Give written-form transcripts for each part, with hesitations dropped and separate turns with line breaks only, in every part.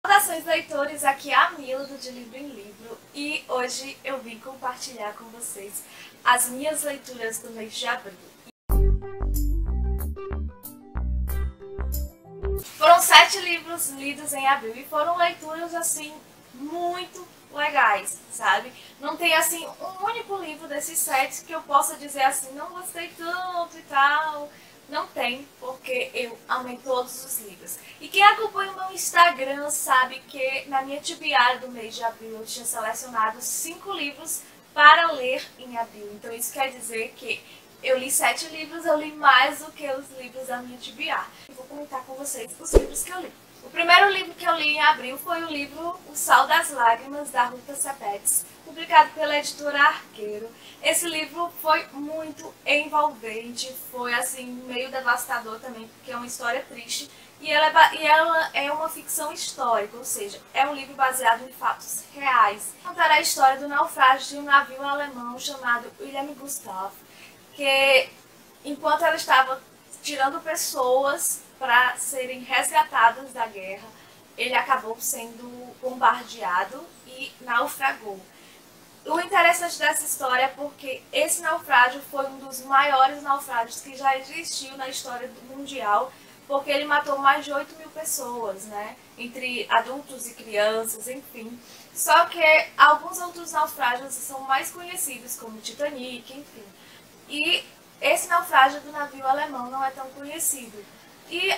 Saudações leitores, aqui é a Mila do De Livro em Livro e hoje eu vim compartilhar com vocês as minhas leituras do mês de abril. Foram 7 livros lidos em abril e foram leituras assim muito legais, sabe? Não tem assim um único livro desses 7 que eu possa dizer assim, não gostei tanto e tal. Não tem, porque eu amei todos os livros. E quem acompanha o meu Instagram sabe que na minha TBR do mês de abril eu tinha selecionado 5 livros para ler em abril. Então isso quer dizer que eu li 7 livros, eu li mais do que os livros da minha TBR. Eu vou comentar com vocês os livros que eu li. O primeiro livro que eu li em abril foi o livro O Sal das Lágrimas, da Ruta Sepetys, publicado pela editora Arqueiro. Esse livro foi muito envolvente, foi assim meio devastador também, porque é uma história triste e ela é uma ficção histórica, ou seja, é um livro baseado em fatos reais. Contará a história do naufrágio de um navio alemão chamado Wilhelm Gustloff, que enquanto ela estava tirando pessoas para serem resgatadas da guerra, ele acabou sendo bombardeado e naufragou. O interessante dessa história é porque esse naufrágio foi um dos maiores naufrágios que já existiu na história mundial, porque ele matou mais de 8.000 pessoas, né? Entre adultos e crianças, enfim. Só que alguns outros naufrágios são mais conhecidos, como o Titanic, enfim. E esse naufrágio do navio alemão não é tão conhecido. E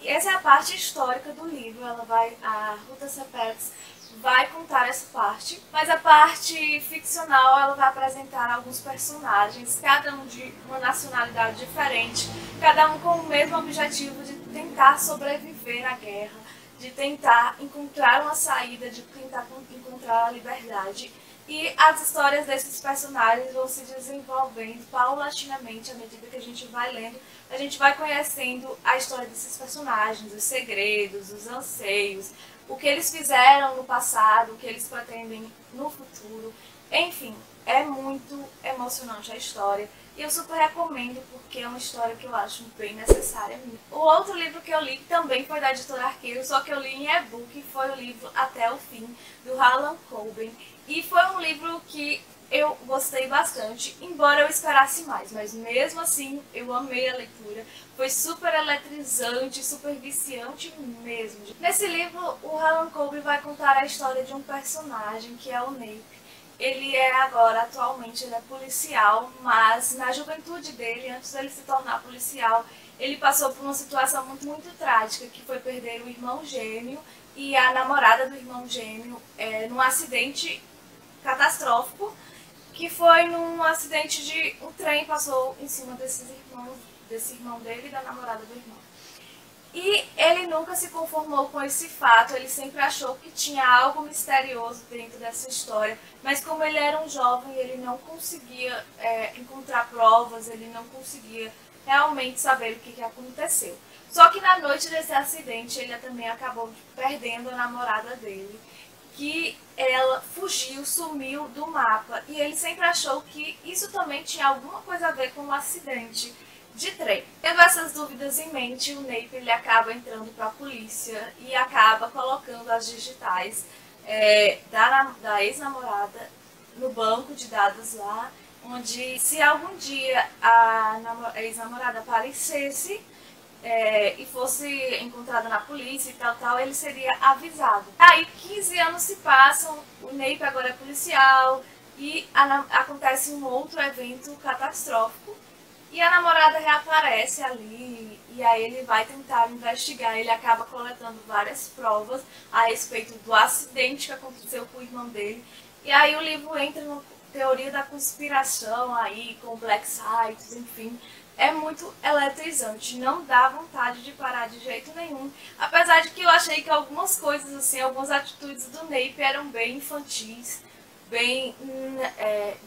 essa é a parte histórica do livro, a Ruta Sepetys vai contar essa parte, mas a parte ficcional ela vai apresentar alguns personagens, cada um de uma nacionalidade diferente, cada um com o mesmo objetivo de tentar sobreviver à guerra, de tentar encontrar uma saída, de tentar encontrar a liberdade. E as histórias desses personagens vão se desenvolvendo paulatinamente à medida que a gente vai lendo. A gente vai conhecendo a história desses personagens, os segredos, os anseios, o que eles fizeram no passado, o que eles pretendem no futuro. Enfim, é muito emocionante a história. E eu super recomendo porque é uma história que eu acho bem necessária. O outro livro que eu li também foi da editora Arqueiro, só que eu li em e-book, foi o livro Até o Fim, do Harlan Coben. E foi um livro que eu gostei bastante, embora eu esperasse mais, mas mesmo assim eu amei a leitura. Foi super eletrizante, super viciante mesmo. Nesse livro, o Harlan Coben vai contar a história de um personagem que é o Nape. Ele atualmente, ele é policial, mas na juventude dele, antes dele se tornar policial, ele passou por uma situação muito trágica, que foi perder o irmão gêmeo e a namorada do irmão gêmeo num acidente catastrófico, que foi num acidente de um trem passou em cima desse irmão dele e da namorada do irmão. E ele nunca se conformou com esse fato, ele sempre achou que tinha algo misterioso dentro dessa história, mas como ele era um jovem, ele não conseguia encontrar provas, ele não conseguia realmente saber o que aconteceu. Só que na noite desse acidente, ele também acabou perdendo a namorada dele, que ela fugiu, sumiu do mapa, e ele sempre achou que isso também tinha alguma coisa a ver com um acidente de trem. Tendo essas dúvidas em mente, o Nape ele acaba entrando para a polícia e acaba colocando as digitais da ex-namorada no banco de dados lá, onde se algum dia a ex-namorada aparecesse e fosse encontrada na polícia e tal, ele seria avisado. Aí 15 anos se passam, o Nape agora é policial e acontece um outro evento catastrófico e a namorada reaparece ali e aí ele vai tentar investigar. Ele acaba coletando várias provas a respeito do acidente que aconteceu com o irmão dele. E aí o livro entra na teoria da conspiração aí, com Black Sites, enfim. É muito eletrizante, não dá vontade de parar de jeito nenhum. Apesar de que eu achei que algumas coisas, assim, algumas atitudes do Nape eram bem infantis, bem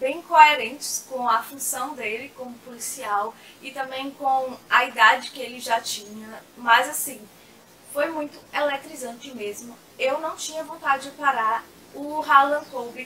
incoerentes com a função dele como policial e também com a idade que ele já tinha. Mas assim, foi muito eletrizante mesmo. Eu não tinha vontade de parar. O Harlan Coben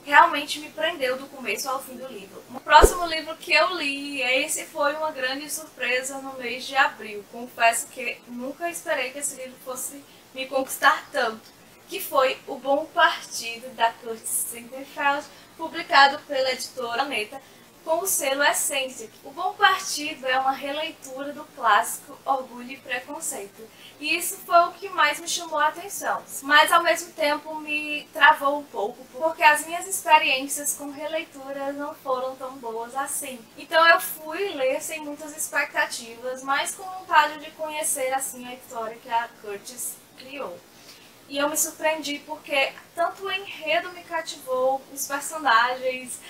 realmente me prendeu do começo ao fim do livro. O próximo livro que eu li, esse foi uma grande surpresa no mês de abril. Confesso que nunca esperei que esse livro fosse me conquistar tanto. que foi O Bom Partido, da Curtis Sittenfeld, publicado pela editora Planeta, com o selo Essência. O Bom Partido é uma releitura do clássico Orgulho e Preconceito. E isso foi o que mais me chamou a atenção. Mas ao mesmo tempo me travou um pouco, porque as minhas experiências com releituras não foram tão boas assim. Então eu fui ler sem muitas expectativas, mas com vontade de conhecer assim a história que a Curtis criou. E eu me surpreendi porque tanto o enredo me cativou, os personagens,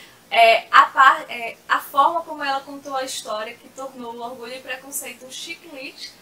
a forma como ela contou a história, que tornou o Orgulho e Preconceito um chick lit,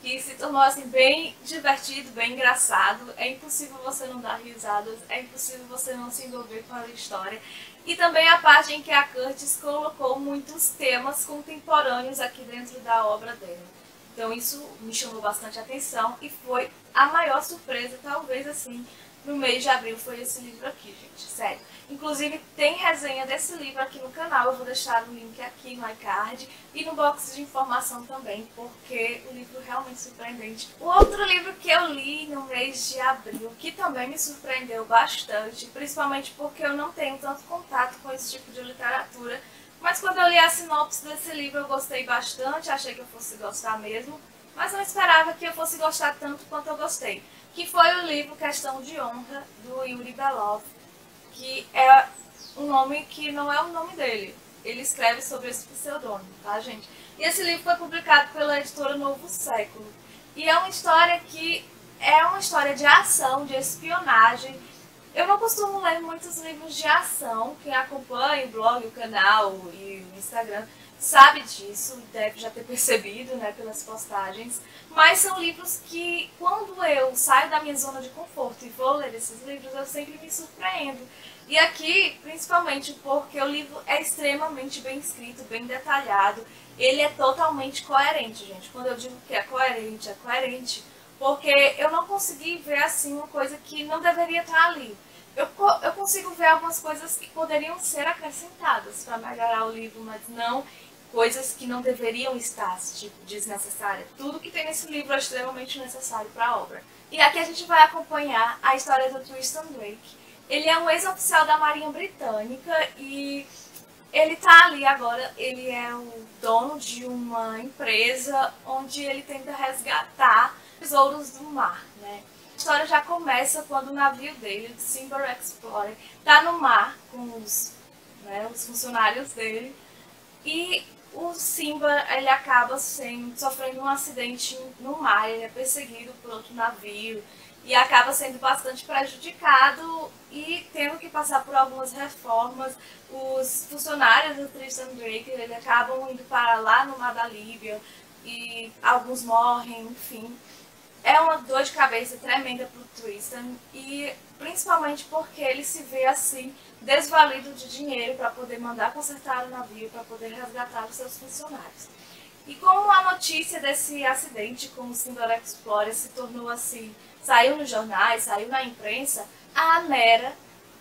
que se tornou assim bem divertido, bem engraçado. É impossível você não dar risadas, é impossível você não se envolver com a história. E também a parte em que a Curtis colocou muitos temas contemporâneos aqui dentro da obra dela. Então isso me chamou bastante atenção e foi a maior surpresa, talvez assim, no mês de abril, foi esse livro aqui, gente, sério. Inclusive tem resenha desse livro aqui no canal, eu vou deixar o link aqui no iCard e no box de informação também, porque o livro é realmente surpreendente. O outro livro que eu li no mês de abril, que também me surpreendeu bastante, principalmente porque eu não tenho tanto contato com esse tipo de literatura, mas quando eu li a sinopse desse livro eu gostei bastante, achei que eu fosse gostar mesmo, mas não esperava que eu fosse gostar tanto quanto eu gostei. Que foi o livro Questão de Honra, do Yuri Belov, que é um nome que não é o nome dele. Ele escreve sobre esse pseudônimo, tá, gente? E esse livro foi publicado pela editora Novo Século. E é uma história que é uma história de ação, de espionagem. Eu não costumo ler muitos livros de ação. Quem acompanha o blog, o canal e o Instagram sabe disso, deve já ter percebido, né, pelas postagens. Mas são livros que, quando eu saio da minha zona de conforto e vou ler esses livros, eu sempre me surpreendo. E aqui, principalmente porque o livro é extremamente bem escrito, bem detalhado. Ele é totalmente coerente, gente. Quando eu digo que é coerente, porque eu não consegui ver assim uma coisa que não deveria estar ali. Eu consigo ver algumas coisas que poderiam ser acrescentadas para melhorar o livro, mas não coisas que não deveriam estar, tipo, desnecessárias. Tudo que tem nesse livro é extremamente necessário para a obra. E aqui a gente vai acompanhar a história do Tristan Drake. Ele é um ex-oficial da Marinha Britânica e ele tá ali agora, ele é o dono de uma empresa onde ele tenta resgatar tesouros do mar, né? A história já começa quando o navio dele, o Simba Explorer, tá no mar com os funcionários dele e o Simba ele acaba sofrendo um acidente no mar, ele é perseguido por outro navio e acaba sendo bastante prejudicado e tendo que passar por algumas reformas. Os funcionários do Tristan Drake eles acabam indo para lá no mar da Líbia e alguns morrem, enfim. É uma dor de cabeça tremenda para o Tristan e principalmente porque ele se vê assim desvalido de dinheiro para poder mandar consertar o navio, para poder resgatar os seus funcionários. E como a notícia desse acidente com o Simba Explorer se tornou assim, saiu nos jornais, saiu na imprensa, a Nera,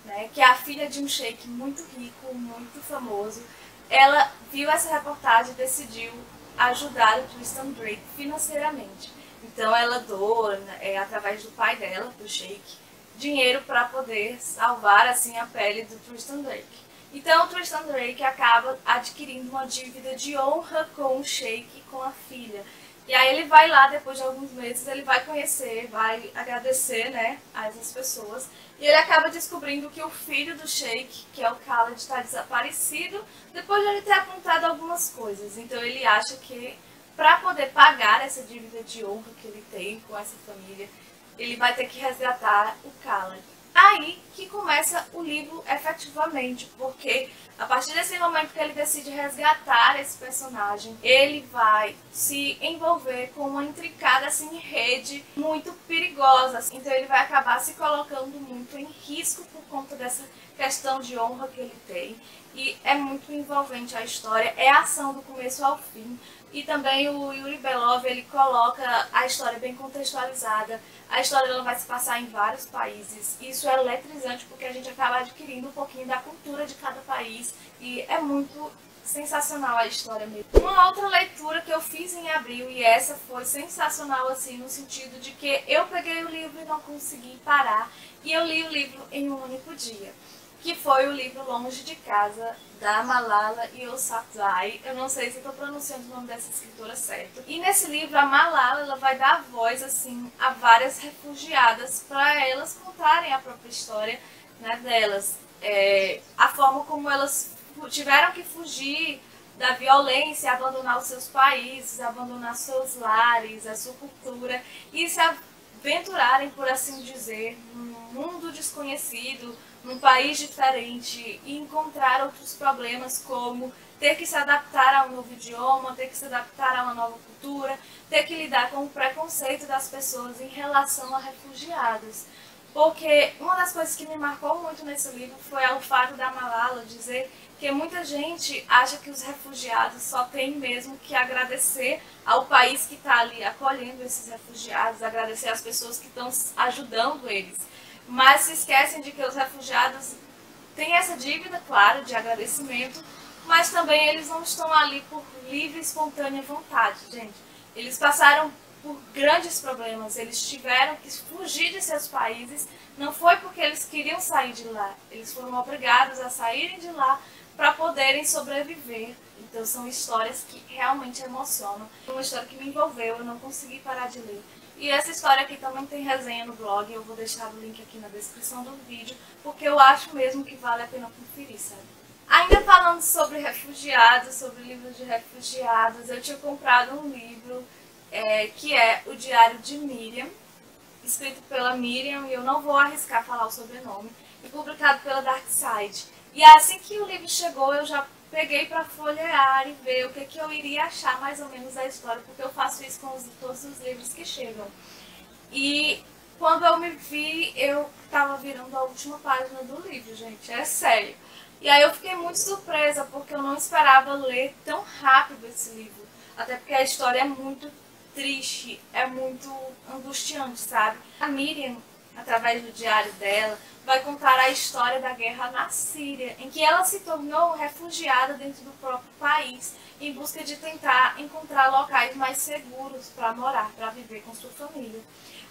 né, que é a filha de um sheik muito rico, muito famoso, ela viu essa reportagem e decidiu ajudar o Tristan Drake financeiramente. Então ela doa, através do pai dela, do sheik, dinheiro para poder salvar assim a pele do Tristan Drake. Então o Tristan Drake acaba adquirindo uma dívida de honra com o sheik e com a filha. E aí ele vai lá, depois de alguns meses, ele vai conhecer, vai agradecer, né, a essas pessoas. E ele acaba descobrindo que o filho do sheik, que é o Khaled, está desaparecido, depois de ele ter apontado algumas coisas. Então ele acha que para poder pagar essa dívida de honra que ele tem com essa família, ele vai ter que resgatar o Khaled. Aí que começa o livro efetivamente, porque a partir desse momento que ele decide resgatar esse personagem, ele vai se envolver com uma intricada assim, rede muito perigosa. Então ele vai acabar se colocando muito em risco por conta dessa questão de honra que ele tem. E é muito envolvente a história, é ação do começo ao fim. E também o Yuri Belov, ele coloca a história bem contextualizada. A história ela vai se passar em vários países. Isso é eletrizante porque a gente acaba adquirindo um pouquinho da cultura de cada país. E é muito sensacional a história mesmo. Uma outra leitura que eu fiz em abril, e essa foi sensacional assim, no sentido de que eu peguei o livro e não consegui parar, e eu li o livro em um único dia, que foi o livro Longe de Casa, da Malala Yousafzai. Eu não sei se estou pronunciando o nome dessa escritora certo. E nesse livro, a Malala ela vai dar voz assim, a várias refugiadas para elas contarem a própria história, né, delas. A forma como elas tiveram que fugir da violência, abandonar os seus países, abandonar seus lares, a sua cultura e se aventurarem, por assim dizer, num mundo desconhecido, num país diferente e encontrar outros problemas como ter que se adaptar a um novo idioma, ter que se adaptar a uma nova cultura, ter que lidar com o preconceito das pessoas em relação a refugiados. Porque uma das coisas que me marcou muito nesse livro foi o fato da Malala dizer que muita gente acha que os refugiados só têm mesmo que agradecer ao país que está ali acolhendo esses refugiados, agradecer às pessoas que estão ajudando eles. Mas se esquecem de que os refugiados têm essa dívida, claro, de agradecimento, mas também eles não estão ali por livre e espontânea vontade, gente. Eles passaram por grandes problemas, eles tiveram que fugir de seus países, não foi porque eles queriam sair de lá, eles foram obrigados a saírem de lá para poderem sobreviver. Então são histórias que realmente emocionam. Uma história que me envolveu, eu não consegui parar de ler. E essa história aqui também tem resenha no blog, eu vou deixar o link aqui na descrição do vídeo, porque eu acho mesmo que vale a pena conferir, sabe? Ainda falando sobre refugiados, sobre livros de refugiados, eu tinha comprado um livro que é O Diário de Miriam, escrito pela Miriam, e eu não vou arriscar falar o sobrenome, e publicado pela Dark Side. E assim que o livro chegou, eu já peguei para folhear e ver o que eu iria achar mais ou menos da história, porque eu faço isso com todos os livros que chegam. E quando eu me vi, eu estava virando a última página do livro, gente, é sério. E aí eu fiquei muito surpresa, porque eu não esperava ler tão rápido esse livro. Até porque a história é muito triste, é muito angustiante, sabe? A Miriam, através do diário dela, vai contar a história da guerra na Síria, em que ela se tornou refugiada dentro do próprio país, em busca de tentar encontrar locais mais seguros para morar, para viver com sua família.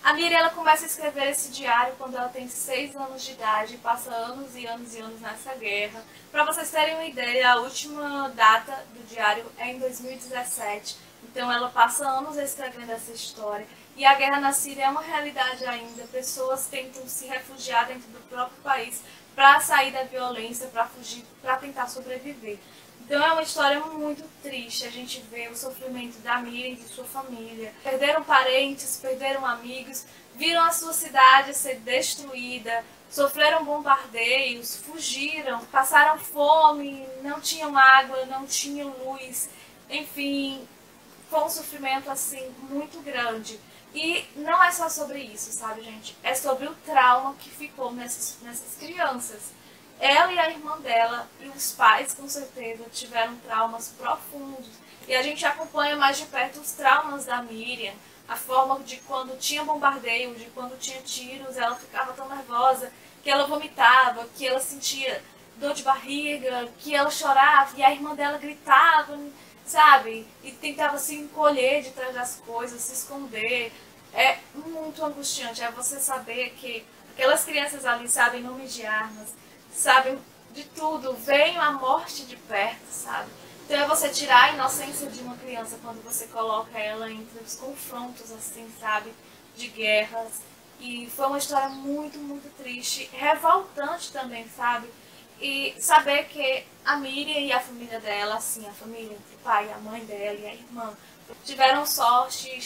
A Miriam ela começa a escrever esse diário quando ela tem 6 anos de idade, passa anos e anos e anos nessa guerra. Para vocês terem uma ideia, a última data do diário é em 2017, então ela passa anos escrevendo essa história. E a guerra na Síria é uma realidade ainda, pessoas tentam se refugiar dentro do próprio país para sair da violência, para fugir, para tentar sobreviver. Então é uma história muito triste, a gente vê o sofrimento da Miriam e de sua família. Perderam parentes, perderam amigos, viram a sua cidade ser destruída, sofreram bombardeios, fugiram, passaram fome, não tinham água, não tinham luz, enfim, foi um sofrimento assim muito grande. E não é só sobre isso, sabe, gente? É sobre o trauma que ficou nessas crianças. Ela e a irmã dela e os pais, com certeza, tiveram traumas profundos. E a gente acompanha mais de perto os traumas da Miriam, a forma de quando tinha bombardeio, de quando tinha tiros, ela ficava tão nervosa que ela vomitava, que ela sentia dor de barriga, que ela chorava e a irmã dela gritava, sabe? E tentava se encolher de trás das coisas, se esconder. É muito angustiante, é você saber que aquelas crianças ali sabem nomes de armas, sabem de tudo, veem a morte de perto, sabe? Então é você tirar a inocência de uma criança quando você coloca ela entre os confrontos, assim, sabe? De guerras. E foi uma história muito, muito triste, revoltante também, sabe? E saber que a Miriam e a família dela, assim, a família entre o pai, a mãe dela e a irmã, tiveram sorte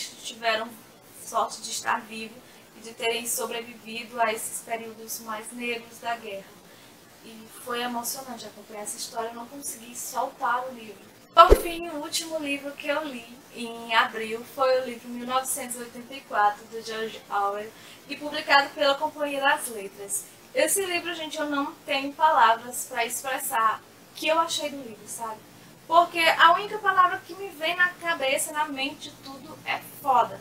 de estar vivo e de terem sobrevivido a esses períodos mais negros da guerra. E foi emocionante acompanhar essa história, eu não consegui soltar o livro. Por fim, o último livro que eu li em abril foi o livro 1984, do George Orwell, e publicado pela Companhia das Letras. Esse livro, gente, eu não tenho palavras para expressar o que eu achei do livro, sabe? Porque a única palavra que me vem na cabeça, na mente, tudo é foda.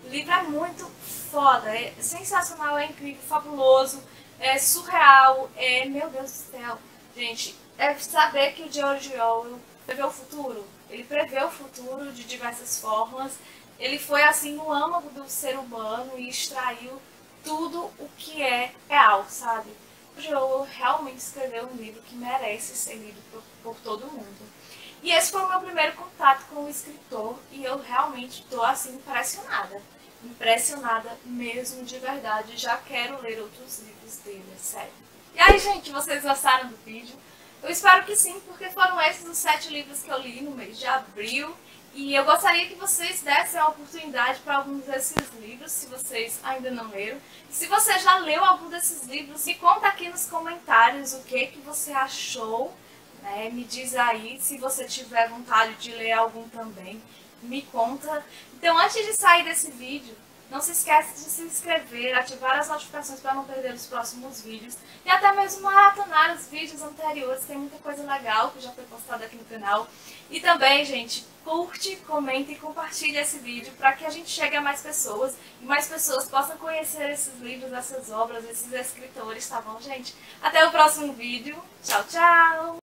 O livro é muito foda, é sensacional, é incrível, fabuloso, é surreal, meu Deus do céu. Gente, é saber que o George Orwell prevê o futuro? Ele prevê o futuro de diversas formas. Ele foi assim no âmago do ser humano e extraiu tudo o que é real, sabe? O Joe realmente escreveu um livro que merece ser lido por todo mundo. E esse foi o meu primeiro contato com o escritor e eu realmente estou assim impressionada. Impressionada mesmo, de verdade. Já quero ler outros livros dele, é sério. E aí, gente, vocês gostaram do vídeo? Eu espero que sim, porque foram esses os 7 livros que eu li no mês de abril. E eu gostaria que vocês dessem a oportunidade para alguns desses livros, se vocês ainda não leram. E se você já leu algum desses livros, me conta aqui nos comentários o que você achou. Né? Me diz aí, se você tiver vontade de ler algum também, me conta. Então, antes de sair desse vídeo, não se esqueça de se inscrever, ativar as notificações para não perder os próximos vídeos e até mesmo maratonar os vídeos anteriores, tem muita coisa legal que já foi postada aqui no canal. E também, gente, curte, comenta e compartilha esse vídeo para que a gente chegue a mais pessoas e mais pessoas possam conhecer esses livros, essas obras, esses escritores, tá bom, gente? Até o próximo vídeo. Tchau, tchau!